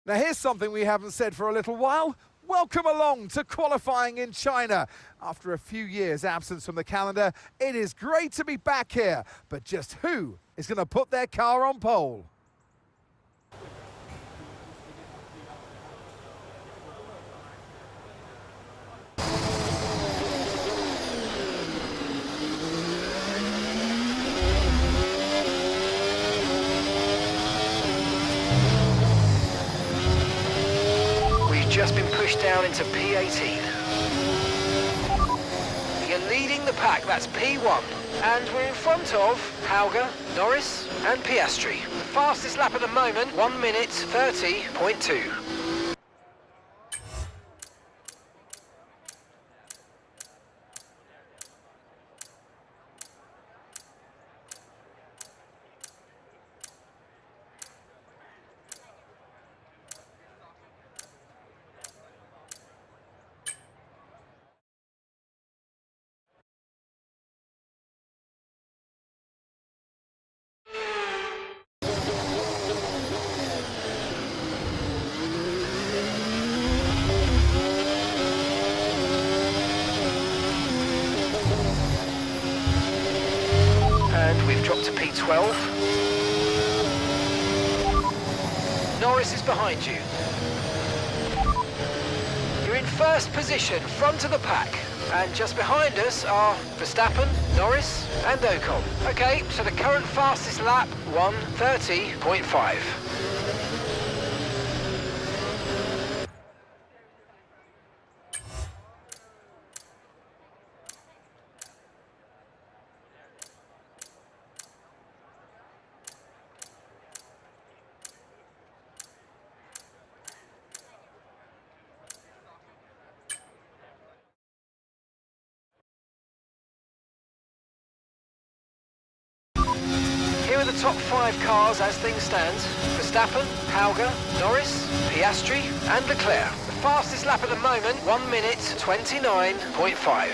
Now here's something we haven't said for a little while. Welcome along to qualifying in China. After a few years' absence from the calendar, it is great to be back here. But just who is going to put their car on pole? Just been pushed down into P18. You're leading the pack, that's P1. And we're in front of Hadjar, Norris and Piastri. The fastest lap at the moment, 1 minute 30.2. And we've dropped to P12. Norris is behind you. You're in first position, front of the pack. And just behind us are Verstappen, Norris and Ocon. Okay, so the current fastest lap, 1:30.5. Here are the top 5 cars as things stand. Verstappen, Hadjar, Norris, Piastri and Leclerc. The fastest lap at the moment, 1 minute 29.5.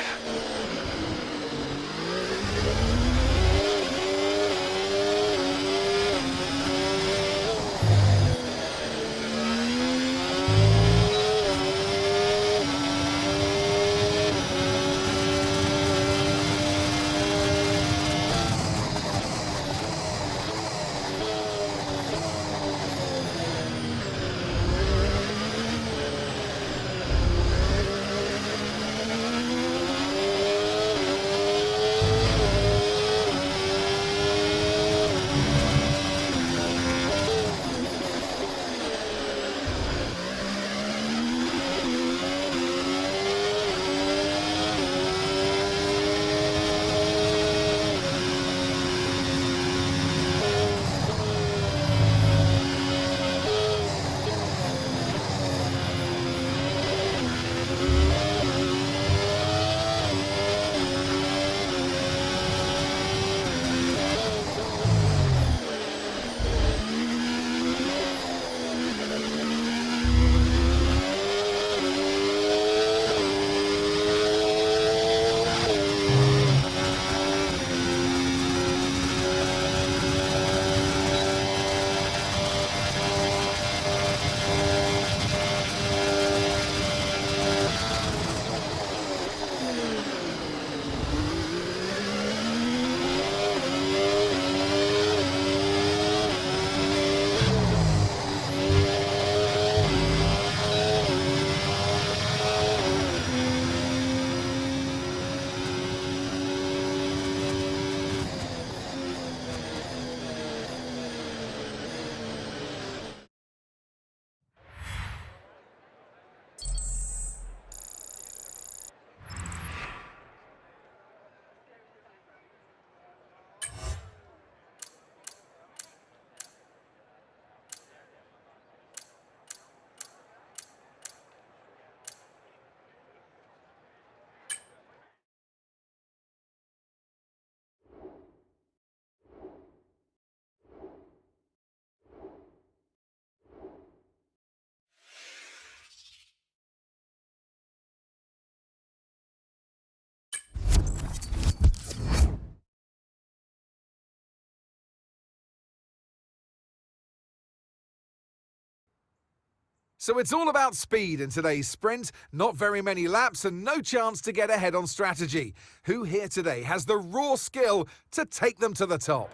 So it's all about speed in today's sprint, not very many laps and no chance to get ahead on strategy. Who here today has the raw skill to take them to the top?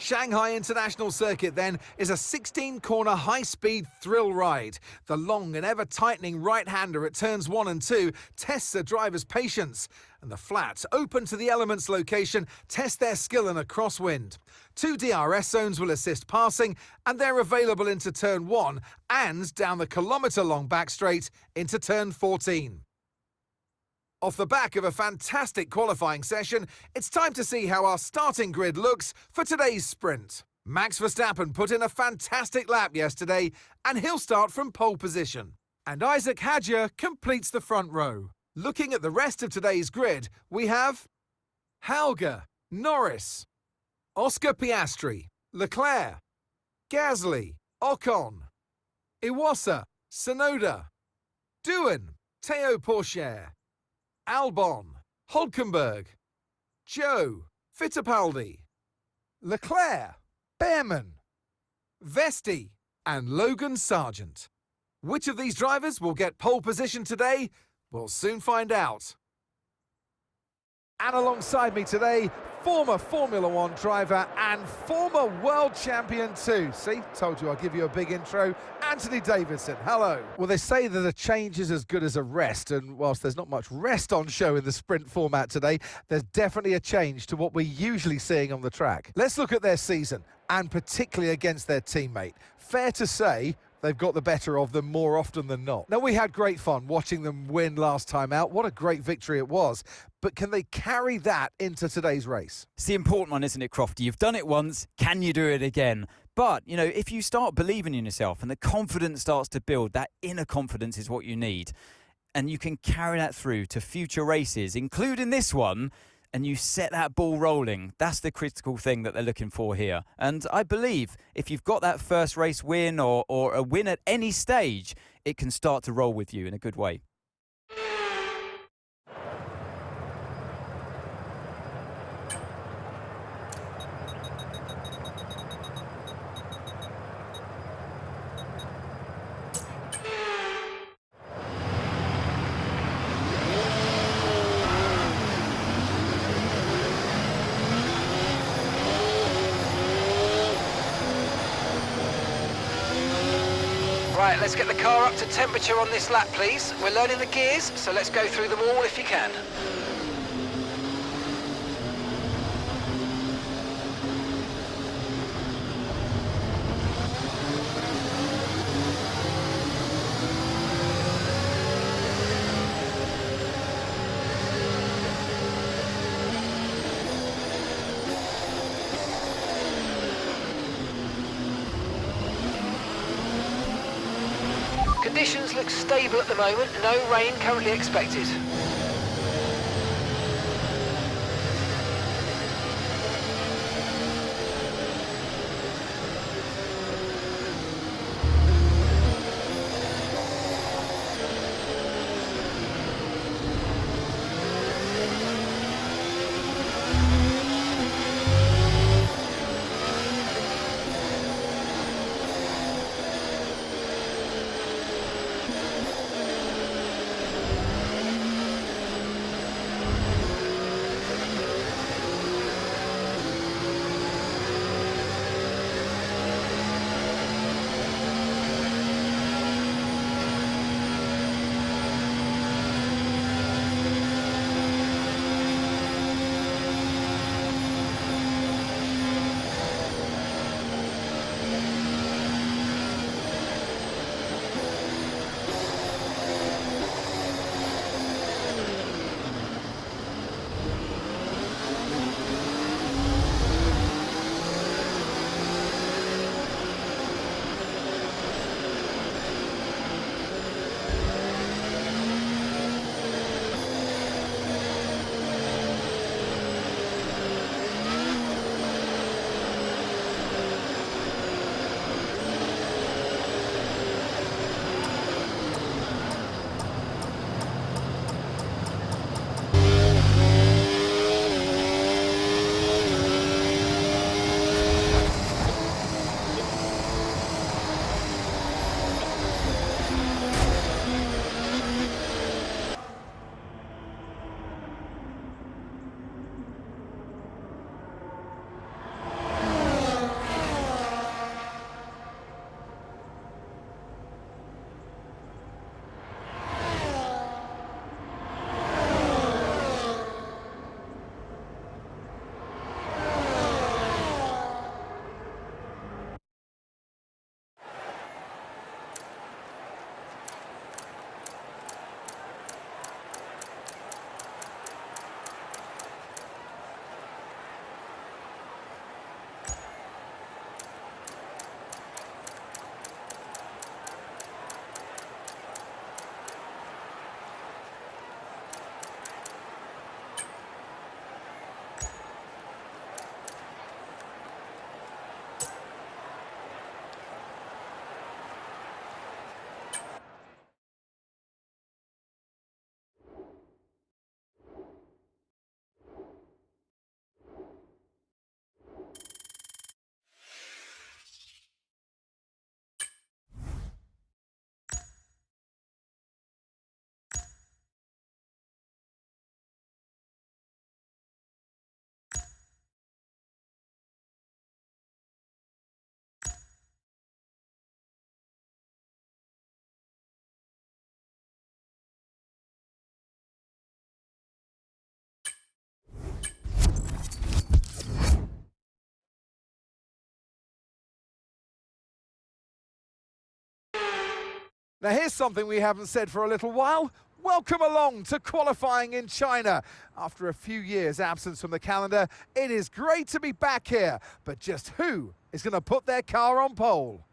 Shanghai International Circuit then is a 16-corner high-speed thrill ride. The long and ever-tightening right-hander at turns 1 and 2 tests a driver's patience. And the flats, open to the elements location, test their skill in a crosswind. 2 DRS zones will assist passing, and they're available into turn 1 and down the kilometre-long back straight into turn 14. Off the back of a fantastic qualifying session, it's time to see how our starting grid looks for today's sprint. Max Verstappen put in a fantastic lap yesterday, and he'll start from pole position. And Isack Hadjar completes the front row. Looking at the rest of today's grid, we have Hauger, Norris, Oscar Piastri, Leclerc, Gasly, Ocon, Iwasa, Tsunoda, Doohan, Théo Pourchaire, Albon, Hülkenberg, Joe, Fittipaldi, Leclerc, Behrman, Vesti, and Logan Sargent. Which of these drivers will get pole position today? We'll soon find out. And alongside me today, former Formula One driver and former world champion too. See, told you I'll give you a big intro. Anthony Davidson, hello. Well, they say that a change is as good as a rest, and whilst there's not much rest on show in the sprint format today, there's definitely a change to what we're usually seeing on the track. Let's look at their season, and particularly against their teammate. Fair to say, they've got the better of them more often than not. Now, we had great fun watching them win last time out. What a great victory it was. But can they carry that into today's race? It's the important one, isn't it, Crofty? You've done it once. Can you do it again? But, you know, if you start believing in yourself and the confidence starts to build, that inner confidence is what you need. And you can carry that through to future races, including this one, and you set that ball rolling. That's the critical thing that they're looking for here. And I believe if you've got that first race win or a win at any stage, it can start to roll with you in a good way. Right, let's get the car up to temperature on this lap, please. We're learning the gears, so let's go through them all if you can. Conditions look stable at the moment, no rain currently expected. Now here's something we haven't said for a little while. Welcome along to qualifying in China. After a few years' absence from the calendar, it is great to be back here. But just who is going to put their car on pole?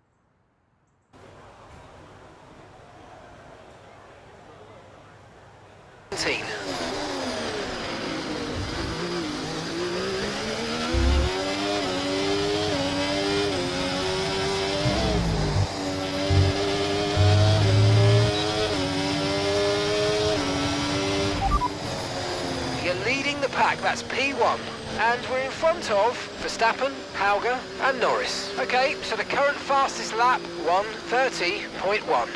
You're leading the pack, that's P1. And we're in front of Verstappen, Hauger and Norris. Okay, so the current fastest lap, 1:30.1.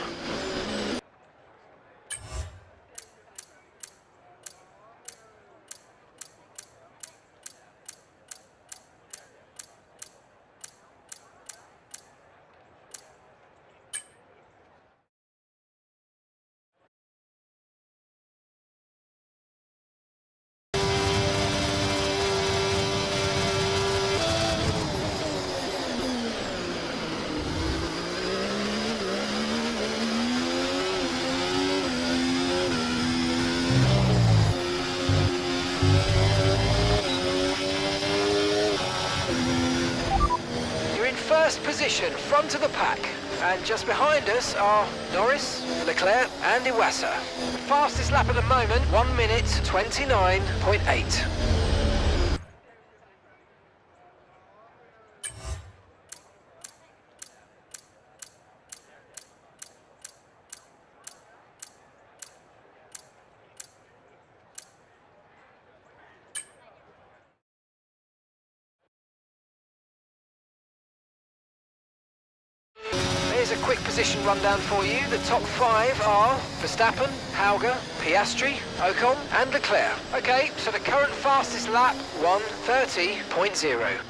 First position, front of the pack. And just behind us are Norris, Leclerc and Iwasa. Fastest lap at the moment, 1:29.8. Here's a quick position rundown for you. The top 5 are Verstappen, Hauger, Piastri, Ocon and Leclerc. Okay, so the current fastest lap, 1:30.0.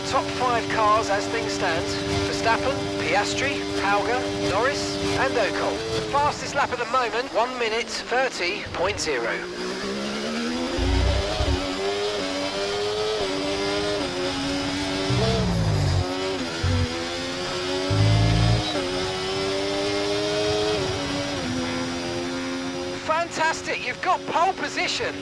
Top 5 cars as things stand. Verstappen, Piastri, Hauger, Norris and Ocon. The fastest lap at the moment, 1:30.0. Fantastic, you've got pole position.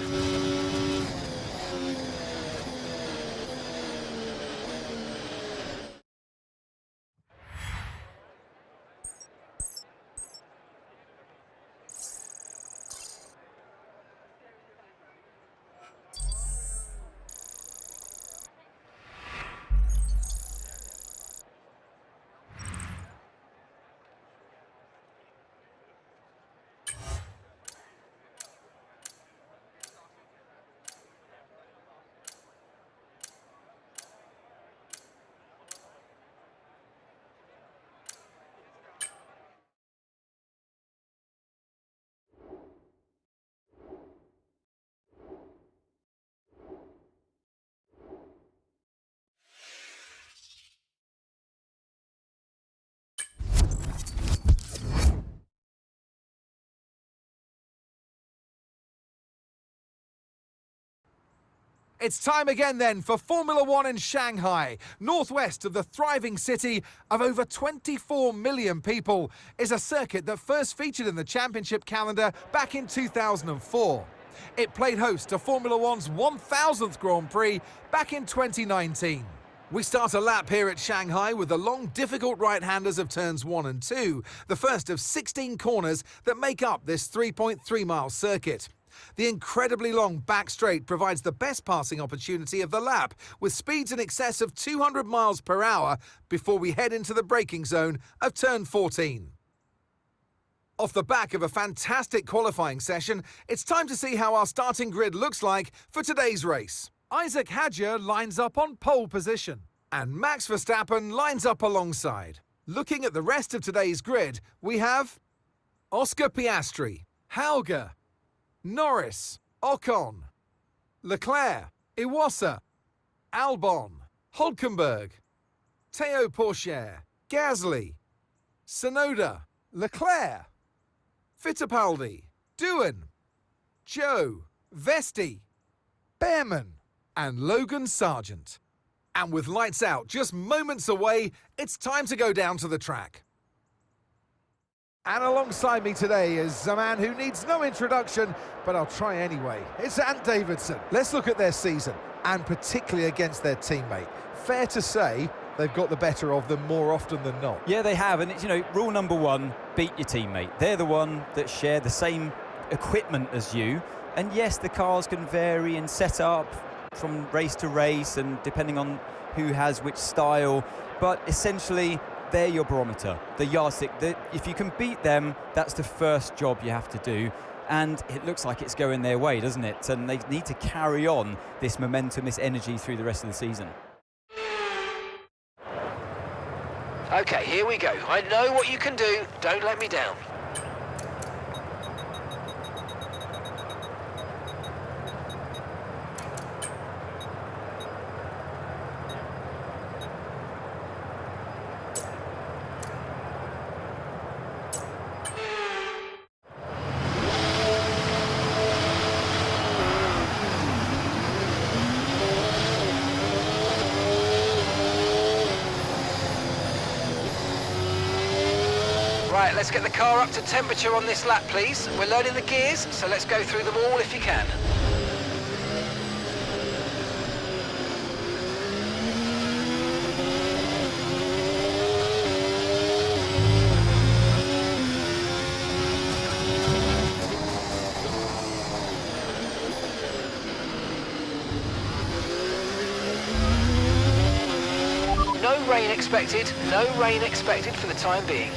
It's time again then for Formula One in Shanghai. Northwest of the thriving city of over 24 million people is a circuit that first featured in the championship calendar back in 2004. It played host to Formula One's 1000th Grand Prix back in 2019. We start a lap here at Shanghai with the long, difficult right-handers of turns 1 and 2, the first of 16 corners that make up this 3.3-mile circuit. The incredibly long back straight provides the best passing opportunity of the lap, with speeds in excess of 200 miles per hour before we head into the braking zone of turn 14. Off the back of a fantastic qualifying session, it's time to see how our starting grid looks like for today's race. Isack Hadjar lines up on pole position, and Max Verstappen lines up alongside. Looking at the rest of today's grid, we have Oscar Piastri, Hauger, Norris, Ocon, Leclerc, Iwasa, Albon, Hülkenberg, Théo Pourchaire, Gasly, Tsunoda, Leclerc, Fittipaldi, Doohan, Zhou, Vesti, Behrman, and Logan Sargent. And with lights out just moments away, it's time to go down to the track. And alongside me today is a man who needs no introduction, but I'll try anyway. It's Ant Davidson. Let's look at their season, and particularly against their teammate. Fair to say they've got the better of them more often than not. Yeah, they have, and it's, rule number one, beat your teammate. They're the one that share the same equipment as you, and yes, the cars can vary in setup from race to race and depending on who has which style, but essentially they're your barometer, the yardstick. If you can beat them, that's the first job you have to do. And it looks like it's going their way, doesn't it? And they need to carry on this momentum, this energy through the rest of the season. Okay, here we go. I know what you can do. Don't let me down. Right, let's get the car up to temperature on this lap, please. We're learning the gears, so let's go through them all if you can. No rain expected. No rain expected for the time being.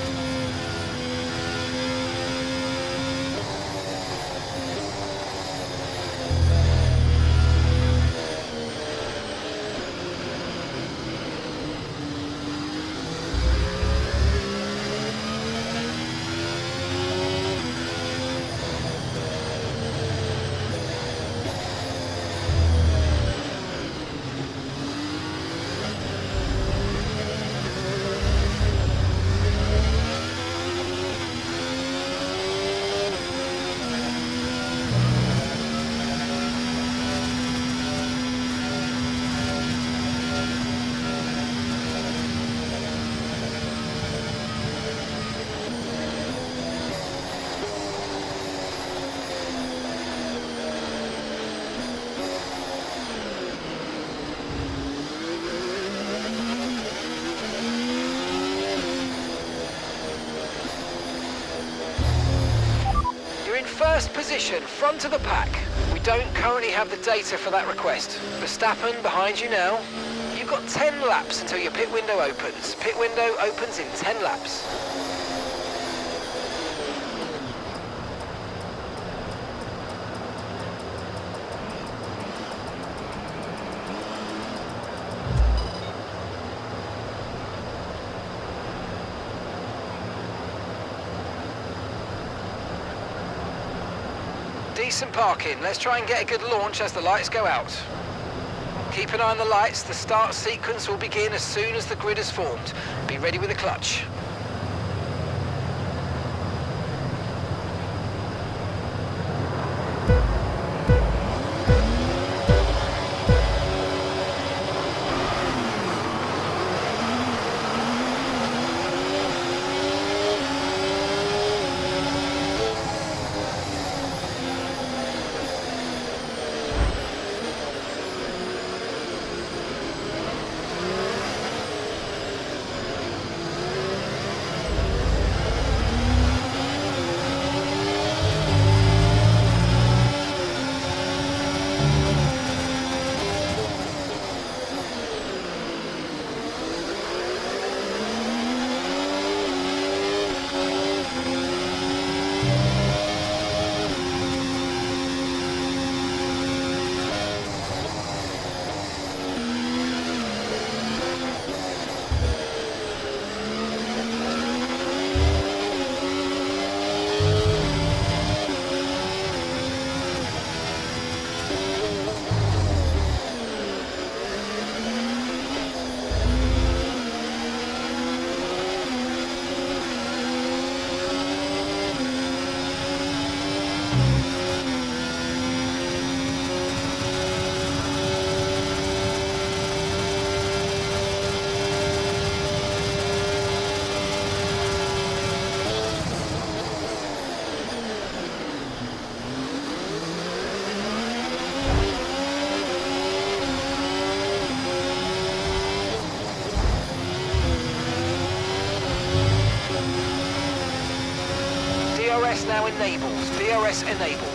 First position, front of the pack. We don't currently have the data for that request. Verstappen behind you now. You've got 10 laps until your pit window opens. Pit window opens in 10 laps. Decent parking. Let's try and get a good launch as the lights go out. Keep an eye on the lights. The start sequence will begin as soon as the grid is formed. Be ready with the clutch. DRS now enabled. DRS enabled.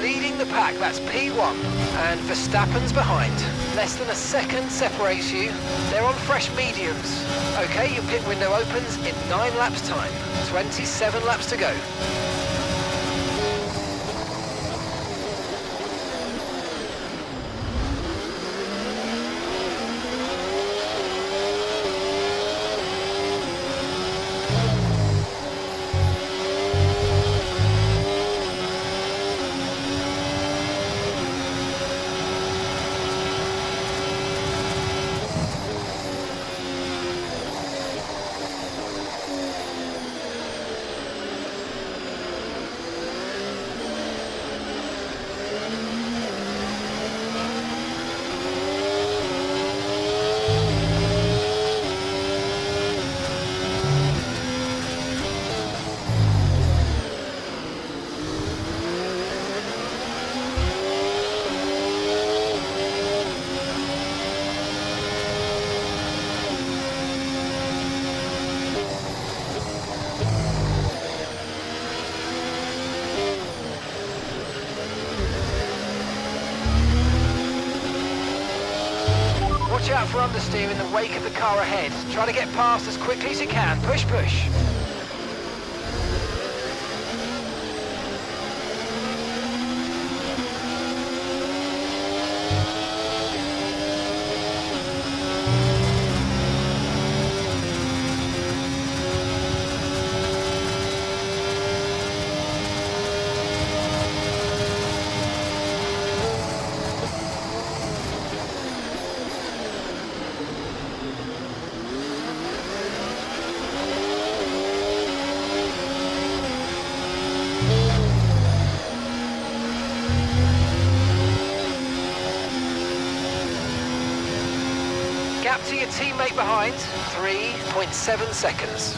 Leading the pack, that's P1, and Verstappen's behind. Less than a second separates you. They're on fresh mediums. Okay, your pit window opens in 9 laps time. 27 laps to go. Watch out for understeer in the wake of the car ahead. Try to get past as quickly as you can. Push, push. Gap to your teammate behind, 3.7 seconds.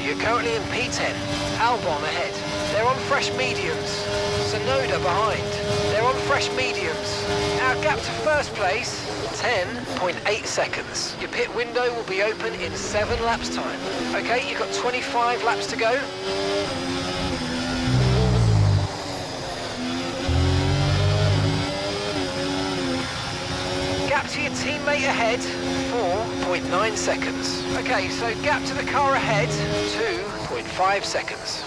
You're currently in P10. Albon ahead. They're on fresh mediums. Sonoda behind. They're on fresh mediums. Our gap to first place, 10.8 seconds. Your pit window will be open in 7 laps time. Okay, you've got 25 laps to go. Gap Gap to your teammate ahead, 4.9 seconds. Okay, so gap to the car ahead, 2.5 seconds.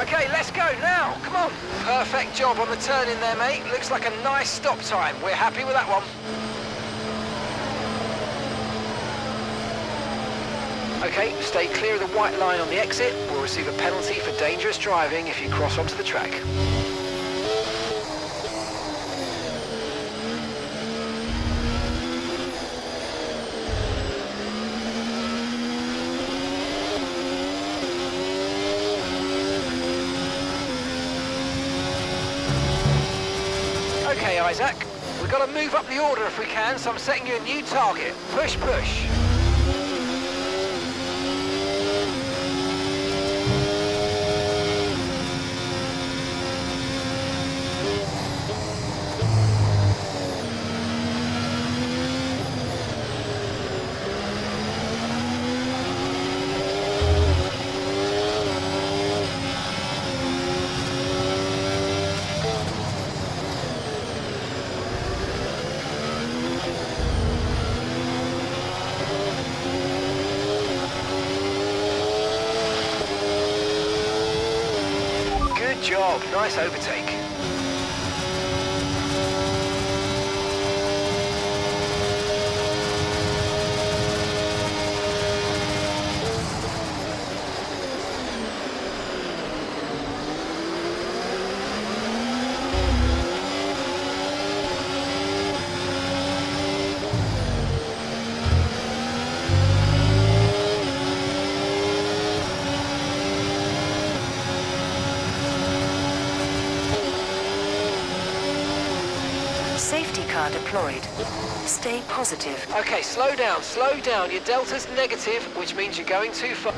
Okay, let's go now, come on. Perfect job on the turn in there, mate. Looks like a nice stop time. We're happy with that one. Okay, stay clear of the white line on the exit. We'll receive a penalty for dangerous driving if you cross onto the track. Okay, Isaac, we've got to move up the order if we can, so I'm setting you a new target. Push, push. Good job, nice overtake. Safety car deployed. Stay positive. Okay, slow down, slow down. Your delta's negative, which means you're going too far.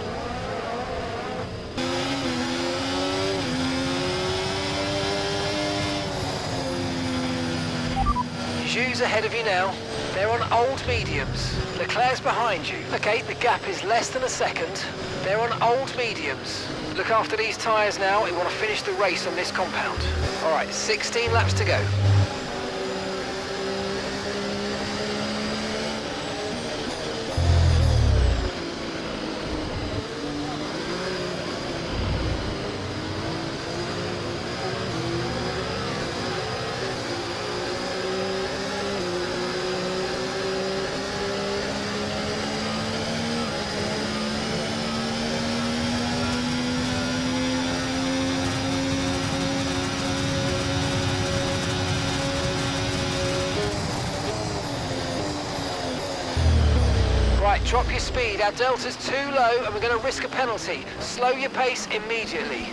Jou's ahead of you now. They're on old mediums. Leclerc's behind you. Okay, the gap is less than a second. They're on old mediums. Look after these tyres now. We want to finish the race on this compound. All right, 16 laps to go. Right, drop your speed. Our delta's too low and we're going to risk a penalty. Slow your pace immediately.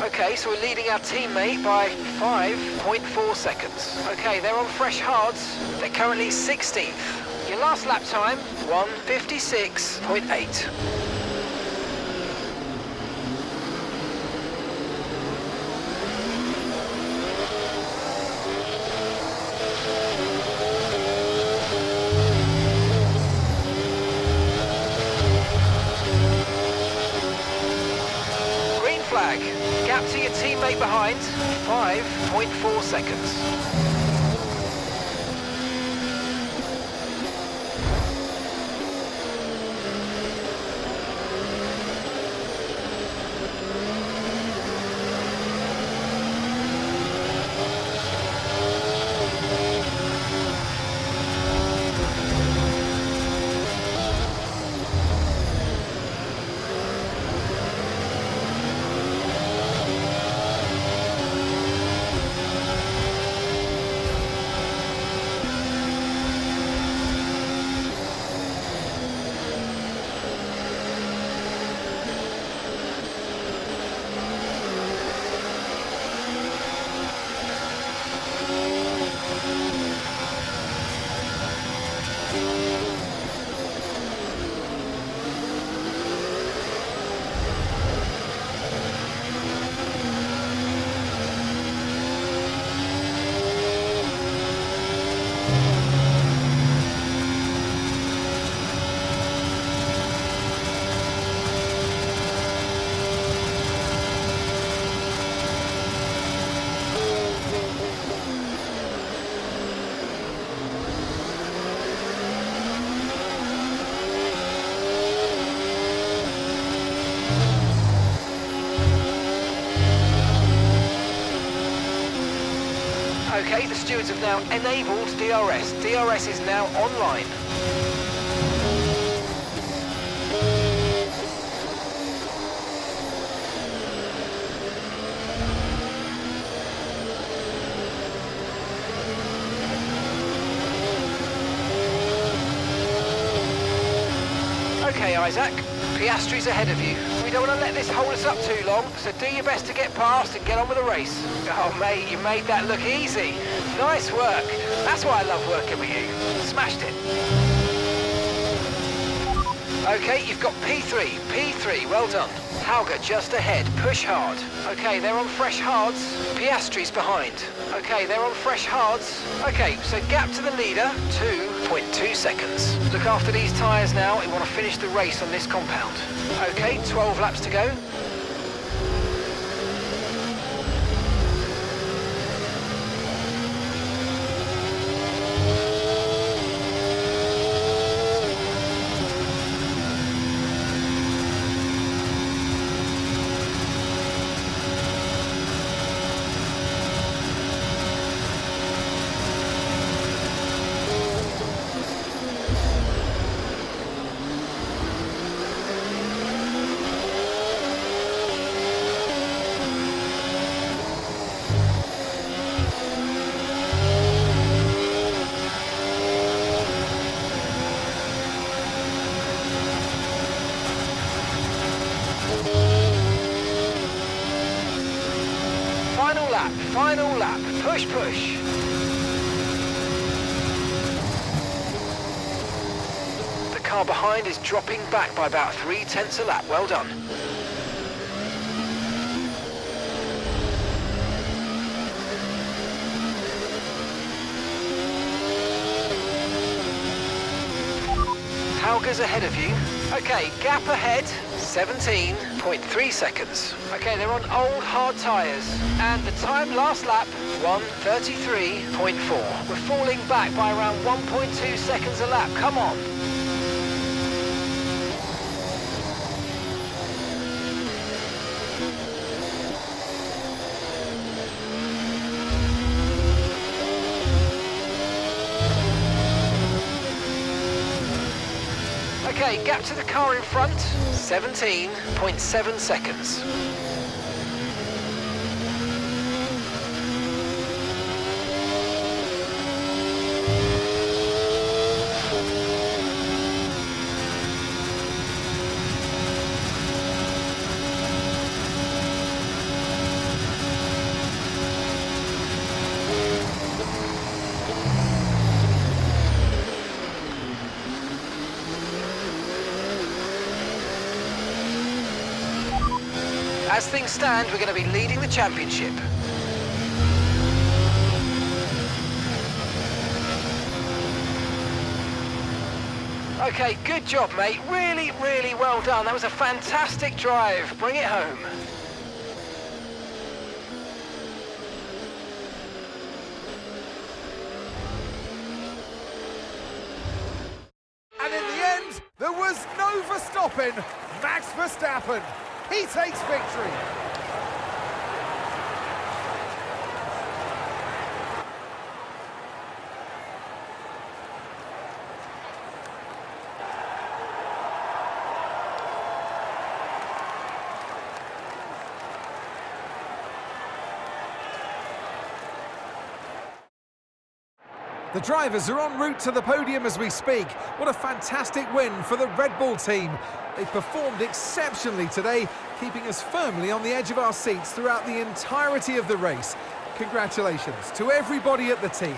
Okay, so we're leading our teammate by 5.4 seconds. Okay, they're on fresh hards. They're currently 16th. Your last lap time, 1:56.8. Green flag. Gap to your teammate behind, 5.4 seconds. Okay, the stewards have now enabled DRS. DRS is now online. Okay, Isack, Piastri's ahead of you. We don't want to let this hold us up too long, so do your best to get past and get on with the race. Oh, mate, you made that look easy. Nice work. That's why I love working with you. Smashed it. Okay, you've got P3. P3, well done. Hauger just ahead. Push hard. Okay, they're on fresh hards. Piastri's behind. Okay, they're on fresh hards. Okay, so gap to the leader, 2.2 seconds. Look after these tyres now. We want to finish the race on this compound. Okay, 12 laps to go. Final lap, push, push. The car behind is dropping back by about 0.3 a lap, well done. Hauger's ahead of you. Okay, gap ahead, 17.3 seconds. Okay, they're on old hard tyres. And the time last lap, 1:33.4. We're falling back by around 1.2 seconds a lap. Come on. Okay, gap to the car in front, 17.7 seconds. As things stand, we're going to be leading the championship. Okay, good job, mate. Really, really well done. That was a fantastic drive. Bring it home. And in the end, there was no Verstappen. Max Verstappen. He takes victory. The drivers are en route to the podium as we speak. What a fantastic win for the Red Bull team. They performed exceptionally today, keeping us firmly on the edge of our seats throughout the entirety of the race. Congratulations to everybody at the team.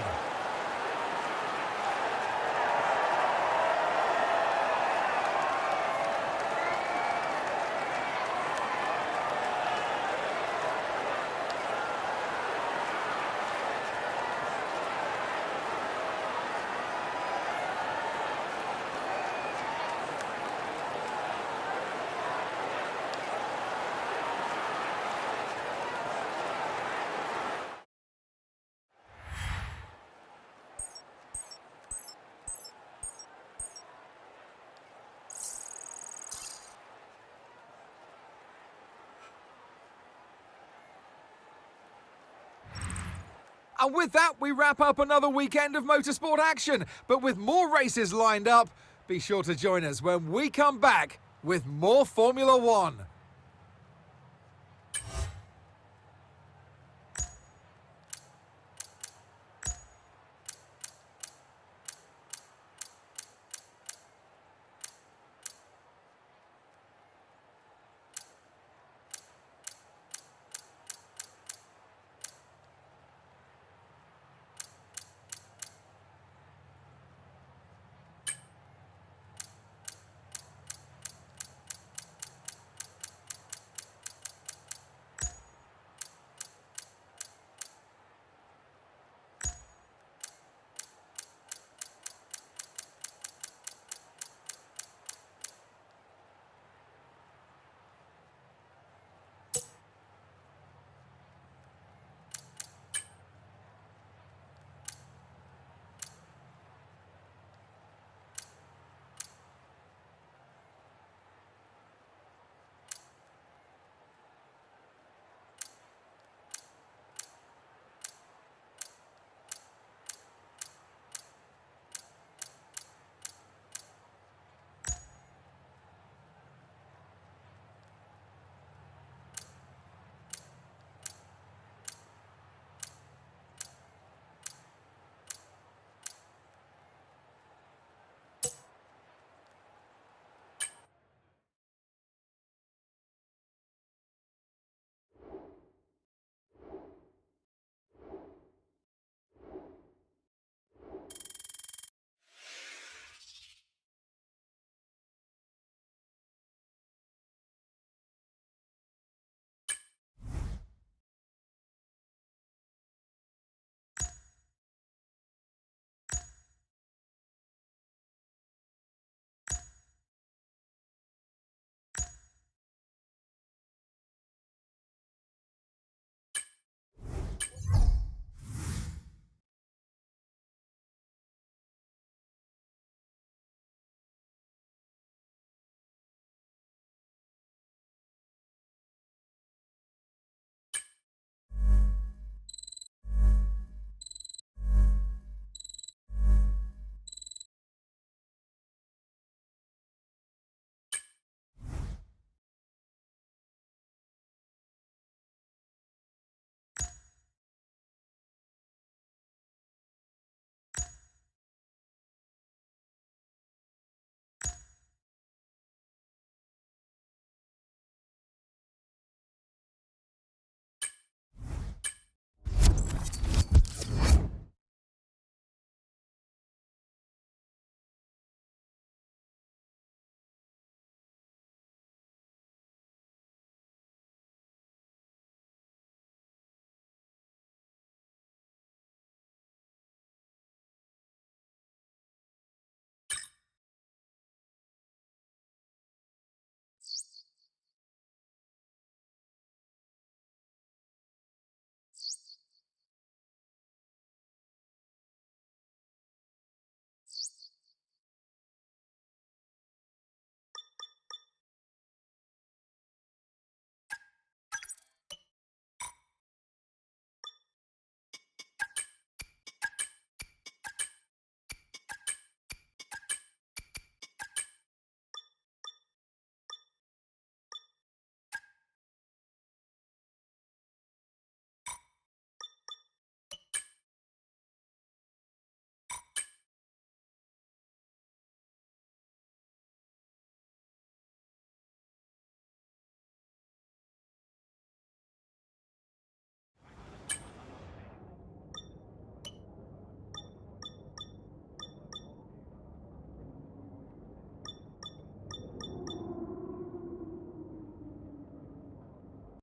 And with that, we wrap up another weekend of motorsport action. But with more races lined up, be sure to join us when we come back with more Formula One.